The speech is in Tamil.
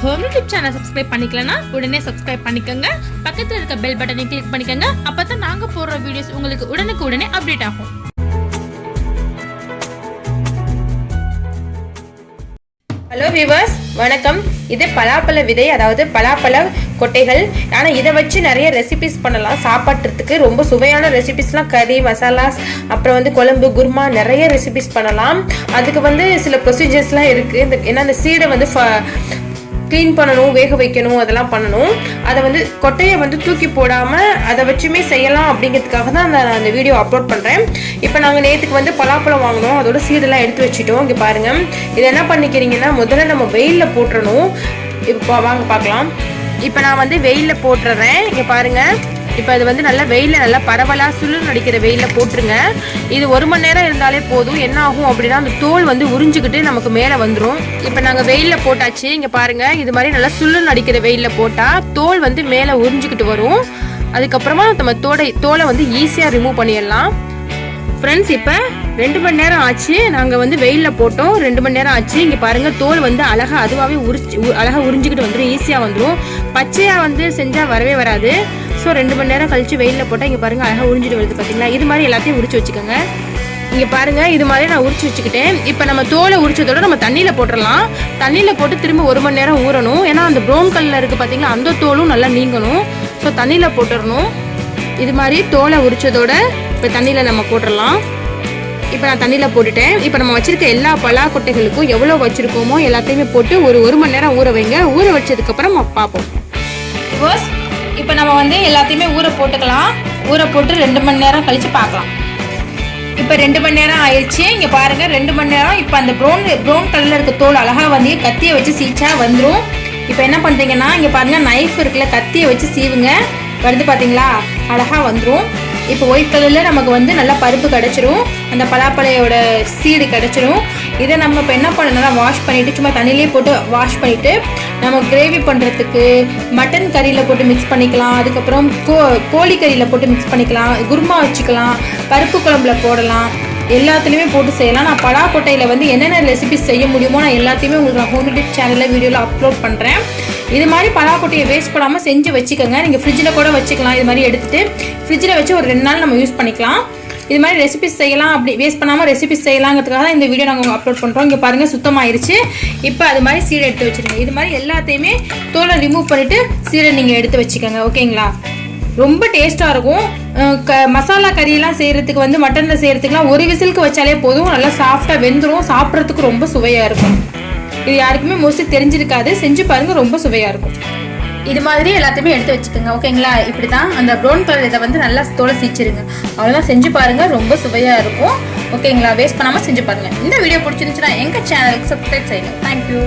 ஹோம் யூடியூப் சேனல் சப்ஸ்கிரைப் பண்ணிக்கலனா உடனே சப்ஸ்கிரைப் பண்ணிக்கங்க. பக்கத்துல இருக்க பெல் பட்டனை கிளிக் பண்ணிக்கங்க. அப்பதான் நாங்க போடுற வீடியோஸ் உங்களுக்கு உடனுக்குடனே அப்டேட் ஆகும். ஹலோ வியூவர்ஸ், வணக்கம். இது பலாப்பழ விதை, அதாவது பலாப்பழ கொட்டைகள். ஆனால் இதை வச்சு நிறைய ரெசிபிஸ் பண்ணலாம். சாப்பாட்டுறதுக்கு ரொம்ப சுவையான ரெசிபிஸ்லாம், கறி மசாலாஸ், அப்புறம் குழம்பு குருமா, நிறைய ரெசிபிஸ் பண்ணலாம். அதுக்கு சில ப்ரொசீஜர்ஸ்லாம் இருக்குது. ஏன்னா அந்த சீடை க்ளீன் பண்ணணும், வேக வைக்கணும், அதெல்லாம் பண்ணணும். அதை கொட்டையை தூக்கி போடாமல் அதை வச்சுமே செய்யலாம். அப்படிங்கிறதுக்காக தான் அந்த வீடியோ அப்லோட் பண்ணுறேன். இப்போ நாங்கள் நேற்றுக்கு பலாப்பழம் வாங்கினோம், அதோட சீடெல்லாம் எடுத்து வச்சுட்டோம். இங்கே பாருங்கள், இதை என்ன பண்ணிக்கிறீங்கன்னா முதல்ல நம்ம வெயிலில் போட்டுறணும். இப்போ வாங்க பார்க்கலாம். இப்போ நான் வெயிலில் போட்டுறேன். இங்கே பாருங்கள், இப்போ அது நல்லா வெயிலில் நல்லா பரவலாக சுருள் அடிக்கிற வெயிலில் போட்டுருங்க. இது 1 மணி நேரம் இருந்தாலே போதும். என்ன ஆகும் அப்படின்னா அந்த தோல் உறிஞ்சிக்கிட்டு நமக்கு மேலே வந்துடும். இப்போ நாங்கள் வெயிலில் போட்டாச்சு. இங்கே பாருங்கள், இது மாதிரி நல்லா சுருள் அடிக்கிற வெயிலில் போட்டால் தோல் மேலே உறிஞ்சிக்கிட்டு வரும். அதுக்கப்புறமா நம்ம தோலை ஈஸியாக ரிமூவ் பண்ணிடலாம். ஃப்ரெண்ட்ஸ், இப்போ 2 மணி நேரம் ஆச்சு. நாங்கள் வெயிலில் போட்டோம், 2 மணி நேரம் ஆச்சு. இங்கே பாருங்கள், தோல் அழகாக அதுவாகவே அழகாக உறிஞ்சிக்கிட்டு வந்துடும், ஈஸியாக வந்துடும். பச்சையாக செஞ்சால் வரவே வராது. ஸோ 2 மணி நேரம் கழிச்சு வெயிலில் போட்டால் இங்கே பாருங்கள் அழகாக உறிஞ்சிட்டு வருது. பார்த்தீங்களா? இது மாதிரி எல்லாத்தையும் உரிச்சு வச்சுக்கோங்க. இங்கே பாருங்கள், இது மாதிரி நான் உரிச்சு வச்சுக்கிட்டேன். இப்போ நம்ம தோலை உரிச்சதோட நம்ம தண்ணியில் போட்டுடலாம். தண்ணியில் போட்டு திரும்ப 1 மணி நேரம் ஊறணும். ஏன்னா அந்த ப்ரௌன் கலரில் இருக்குது பார்த்தீங்களா, அந்த தோலும் நல்லா நீங்கணும். ஸோ தண்ணியில் போட்டுடணும். இது மாதிரி தோலை உரிச்சதோட இப்போ தண்ணியில் நம்ம போட்டுடலாம். இப்போ நான் தண்ணியில் போட்டுட்டேன். இப்போ நம்ம வச்சுருக்க எல்லா பலா கொட்டைகளுக்கும் எவ்வளோ வச்சுருக்கோமோ எல்லாத்தையுமே போட்டு ஒரு மணி நேரம் ஊற வைங்க. ஊற வச்சதுக்கப்புறம் பார்ப்போம். இப்போ நம்ம எல்லாத்தையுமே ஊற போட்டுக்கலாம். ஊற போட்டு 2 மணி நேரம் கழித்து பார்க்கலாம். இப்போ 2 மணி நேரம் ஆயிடுச்சு. இங்கே பாருங்கள், 2 மணி நேரம். இப்போ அந்த ப்ரௌன் கலரில் இருக்க தோல் அழகாக கத்தியை வச்சு சீச்சா வந்துடும். இப்போ என்ன பண்ணுறீங்கன்னா, இங்கே பாருங்கள், நைஃப் இருக்குல்ல, கத்தியை வச்சு சீவுங்க. வருது பார்த்தீங்களா, அழகாக வந்துடும். இப்போ ஒயிட் கலரில் நமக்கு நல்லா பருப்பு கிடச்சிரும், அந்த பலாப்பழையோட சீடு கிடச்சிரும். இதை நம்ம இப்போ என்ன பண்ணணும், வாஷ் பண்ணிவிட்டு சும்மா தண்ணியிலே போட்டு வாஷ் பண்ணிவிட்டு நம்ம கிரேவி பண்ணுறதுக்கு மட்டன் கறியில் போட்டு மிக்ஸ் பண்ணிக்கலாம். அதுக்கப்புறம் கோழி கறியில் போட்டு மிக்ஸ் பண்ணிக்கலாம். குருமா வச்சுக்கலாம், பருப்பு குழம்புல போடலாம், எல்லாத்துலேயுமே போட்டு செய்யலாம். நான் பலாக்கொட்டையில் என்னென்ன ரெசிபிஸ் செய்ய முடியுமோ நான் எல்லாத்தையுமே உங்களுக்கு நான் ஹோம் யூடியூப் சேனலில் வீடியோவில் அப்லோட் பண்ணுறேன். இது மாதிரி பலாக்கொட்டையை வேஸ்ட் பண்ணாமல் செஞ்சு வச்சுக்கோங்க. நீங்கள் ஃப்ரிட்ஜில் கூட வச்சுக்கலாம். இது மாதிரி எடுத்துகிட்டு ஃப்ரிட்ஜில் வச்சு ஒரு 2 நாள் நம்ம யூஸ் பண்ணிக்கலாம். இது மாதிரி ரெசிபிஸ் செய்யலாம். அப்படி வேஸ்ட் பண்ணாமல் ரெசிபிஸ் செய்யலாங்கிறதுக்காக தான் இந்த வீடியோ நாங்கள் அப்லோட் பண்ணுறோம். இங்கே பாருங்கள், சுத்தமாகிருச்சு. இப்போ அது மாதிரி சீடை எடுத்து வச்சுருங்க. இது மாதிரி எல்லாத்தையுமே தோலை ரிமூவ் பண்ணிவிட்டு சீடை நீங்கள் எடுத்து வச்சுக்கோங்க. ஓகேங்களா? ரொம்ப டேஸ்ட்டாக இருக்கும். மசாலா கறியெல்லாம் செய்கிறதுக்கு மட்டனில் செய்கிறதுக்குலாம் 1 விசிலுக்கு வச்சாலே போதும், நல்லா சாஃப்டாக வெந்துடும். சாப்பிட்றதுக்கு ரொம்ப சுவையாக இருக்கும். இது யாருக்குமே மோஸ்ட்லி தெரிஞ்சிருக்காது. செஞ்சு பாருங்கள், ரொம்ப சுவையாக இருக்கும். இது மாதிரி எல்லாத்தையுமே எடுத்து வச்சுக்கோங்க. ஓகேங்களா? இப்படி தான் அந்த ப்ரௌன் கலர் இதை நல்லா தோலை சீச்சிருங்க. அவ்வளோதான், செஞ்சு பாருங்கள், ரொம்ப சுவையாக இருக்கும். ஓகேங்களா? வேஸ்ட் பண்ணாமல் செஞ்சு பாருங்கள். இந்த வீடியோ பிடிச்சிருந்துச்சுன்னா எங்கள் சேனலுக்கு சப்ஸ்கிரைப் செய்யுங்க. தேங்க்யூ.